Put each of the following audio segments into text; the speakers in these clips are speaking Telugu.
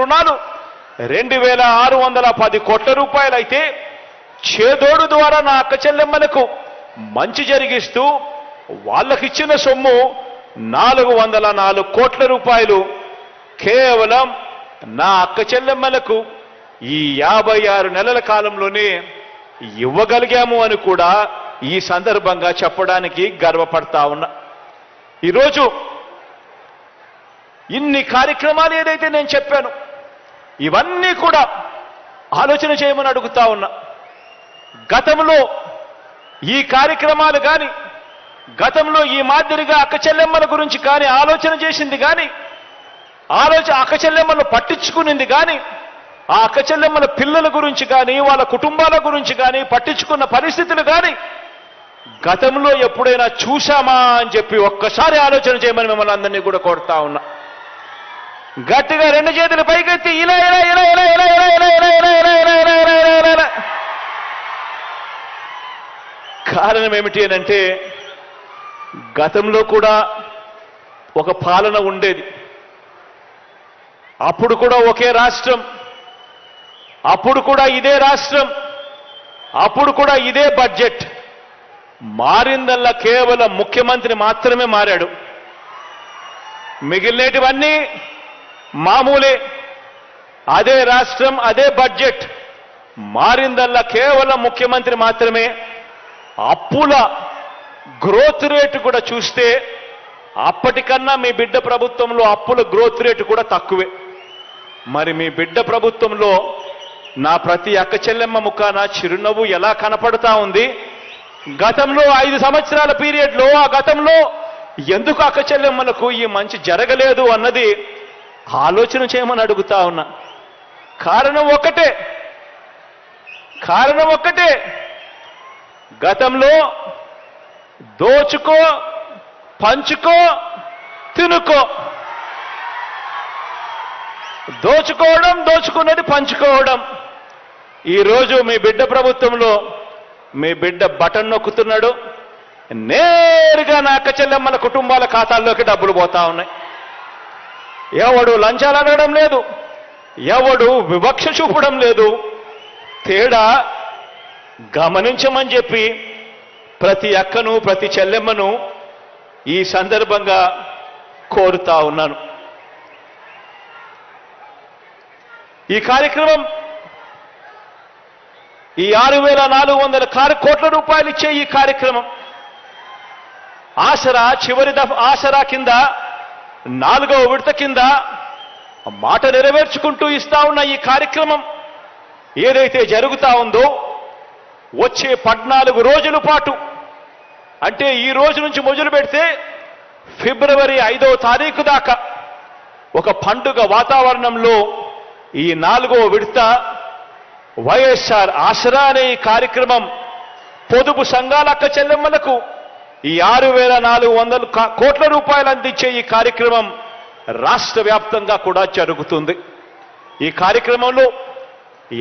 రుణాలు 2610 కోట్ల రూపాయలు అయితే చేదోడు ద్వారా నా అక్క చెల్లెమ్మలకు మంచి జరిగిస్తూ వాళ్ళకిచ్చిన సొమ్ము 404 కోట్ల రూపాయలు కేవలం నా అక్క చెల్లెమ్మలకు ఈ 56 నెలల కాలంలోనే ఇవ్వగలిగాము అని కూడా ఈ సందర్భంగా చెప్పడానికి గర్వపడతా ఉన్నా. ఈరోజు ఇన్ని కార్యక్రమాలు ఏదైతే నేను చెప్పాను ఇవన్నీ కూడా ఆలోచన చేయమని అడుగుతా ఉన్నా. గతంలో ఈ కార్యక్రమాలు కానీ గతంలో ఈ మాదిరిగా అక్క చెల్లెమ్మల గురించి కానీ ఆలోచన చేసింది కానీ అక్క చెల్లెమ్మలను పట్టించుకునింది కానీ ఆ అక్క చెల్లెమ్మల పిల్లల గురించి కానీ వాళ్ళ కుటుంబాల గురించి కానీ పట్టించుకున్న పరిస్థితులు కానీ గతంలో ఎప్పుడైనా చూశామా అని చెప్పి ఒక్కసారి ఆలోచన చేయమని మిమ్మల్ని అందరినీ కూడా కోరుతా ఉన్నా. గట్టిగా రెండు చేతులు పైకెత్తి ఇలా ఇలా ఇలా ఇలా ఇలా ఇలా ఇలా ఇలా ఇలా ఇలా ఇలా ఇలా ఇలా ఇలా ఇలా. కారణం ఏమిటి అని అంటే గతంలో కూడా ఒక పాలన ఉండేది. అప్పుడు కూడా ఒకే రాష్ట్రం, అప్పుడు కూడా ఇదే రాష్ట్రం, అప్పుడు కూడా ఇదే బడ్జెట్. మారిందల్లా కేవలం ముఖ్యమంత్రి మాత్రమే మారాడు, మిగిలినటివన్నీ మామూలే. అదే రాష్ట్రం, అదే బడ్జెట్. మారిందల్లా కేవలం ముఖ్యమంత్రి మాత్రమే. అప్పుల గ్రోత్ రేటు కూడా చూస్తే అప్పటికన్నా మీ బిడ్డ ప్రభుత్వంలో అప్పుల గ్రోత్ రేటు కూడా తక్కువే. మరి మీ బిడ్డ ప్రభుత్వంలో నా ప్రతి అక్క చెల్లెమ్మ ముఖాన చిరునవ్వు ఎలా కనపడతా ఉంది? గతంలో 5 సంవత్సరాల పీరియడ్లో ఆ గతంలో ఎందుకు అక్క చెల్లెమ్మలకు ఈ మంచి జరగలేదు అన్నది ఆలోచన చేయమని అడుగుతా ఉన్నా. కారణం ఒక్కటే, గతంలో దోచుకో, పంచుకో, తినుకో. దోచుకోవడం, దోచుకున్నది పంచుకోవడం. ఈరోజు మీ బిడ్డ ప్రభుత్వంలో మీ బిడ్డ బటన్ నొక్కుతున్నాడు, నేరుగా నా అక్క చెల్లెమ్మల కుటుంబాల ఖాతాల్లోకి డబ్బులు పోతా ఉన్నాయి. ఎవడు లంచాలు అడగడం లేదు, ఎవడు వివక్ష చూపడం లేదు. తేడా గమనించమని చెప్పి ప్రతి అక్కను ప్రతి చెల్లెమ్మను ఈ సందర్భంగా కోరుతా ఉన్నాను. ఈ కార్యక్రమం ఈ 6400 కోట్ల రూపాయలు ఇచ్చే ఈ కార్యక్రమం ఆసరా ఆసరా కింద 4వ విడత కింద మాట నెరవేర్చుకుంటూ ఇస్తా ఉన్న ఈ కార్యక్రమం ఏదైతే జరుగుతా ఉందో వచ్చే 14 రోజుల పాటు, అంటే ఈ రోజు నుంచి మొదలు పెడితే ఫిబ్రవరి 5వ తారీఖు దాకా ఒక పండుగ వాతావరణంలో ఈ 4వ విడత వైఎస్ఆర్ ఆసరా అనే ఈ కార్యక్రమం పొదుపు సంఘాల అక్క చెల్లెమ్మలకు ఈ 6400 కోట్ల రూపాయలు అందించే ఈ కార్యక్రమం రాష్ట్ర వ్యాప్తంగా కూడా జరుగుతుంది. ఈ కార్యక్రమంలో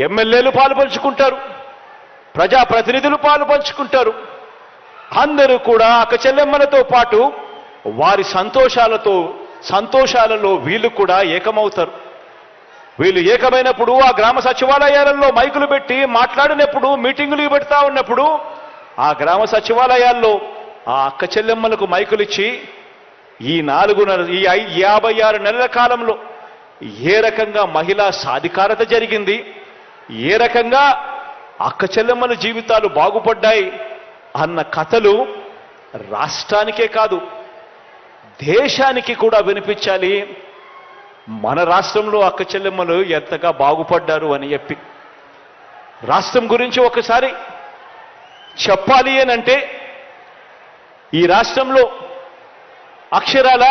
ఎమ్మెల్యేలు పాలుపంచుకుంటారు, ప్రజాప్రతినిధులు పాలుపంచుకుంటారు. అందరూ కూడా అక్క చెల్లెమ్మలతో పాటు వారి సంతోషాలలో వీళ్ళు కూడా ఏకమవుతారు. వీళ్ళు ఏకమైనప్పుడు ఆ గ్రామ సచివాలయాలలో మైకులు పెట్టి మాట్లాడినప్పుడు, మీటింగులు పెడతా ఉన్నప్పుడు ఆ గ్రామ సచివాలయాల్లో ఆ అక్క చెల్లెమ్మలకు మైకులు ఇచ్చి ఈ 56 నెలల కాలంలో ఏ రకంగా మహిళా సాధికారత జరిగింది, ఏ రకంగా అక్క చెల్లెమ్మల జీవితాలు బాగుపడ్డాయి అన్న కథలు రాష్ట్రానికే కాదు దేశానికి కూడా వినిపించాలి. మన రాష్ట్రంలో అక్క చెల్లెమ్మలు ఎంతగా బాగుపడ్డారు అని చెప్పి రాష్ట్రం గురించి ఒకసారి చెప్పాలి అనంటే ఈ రాష్ట్రంలో అక్షరాల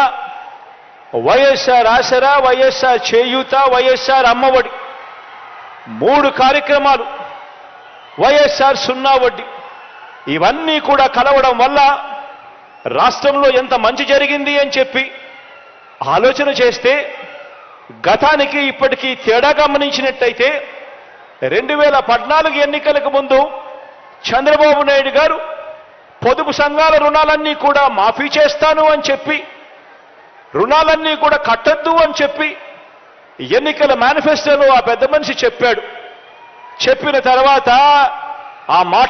వైఎస్ఆర్ ఆసరా, వైఎస్ఆర్ చేయూత, వైఎస్ఆర్ అమ్మఒడి 3 కార్యక్రమాలు, వైఎస్ఆర్ 0 వడ్డీ ఇవన్నీ కూడా కలవడం వల్ల రాష్ట్రంలో ఎంత మంచి జరిగింది అని చెప్పి ఆలోచన చేస్తే గతానికి ఇప్పటికీ తేడా గమనించినట్టయితే 2014 ఎన్నికలకు ముందు చంద్రబాబు నాయుడు గారు పొదుపు సంఘాల రుణాలన్నీ కూడా మాఫీ చేస్తాను అని చెప్పి, రుణాలన్నీ కూడా కట్టద్దు అని చెప్పి ఎన్నికల మేనిఫెస్టోలో ఆ పెద్ద మనిషి చెప్పాడు. చెప్పిన తర్వాత ఆ మాట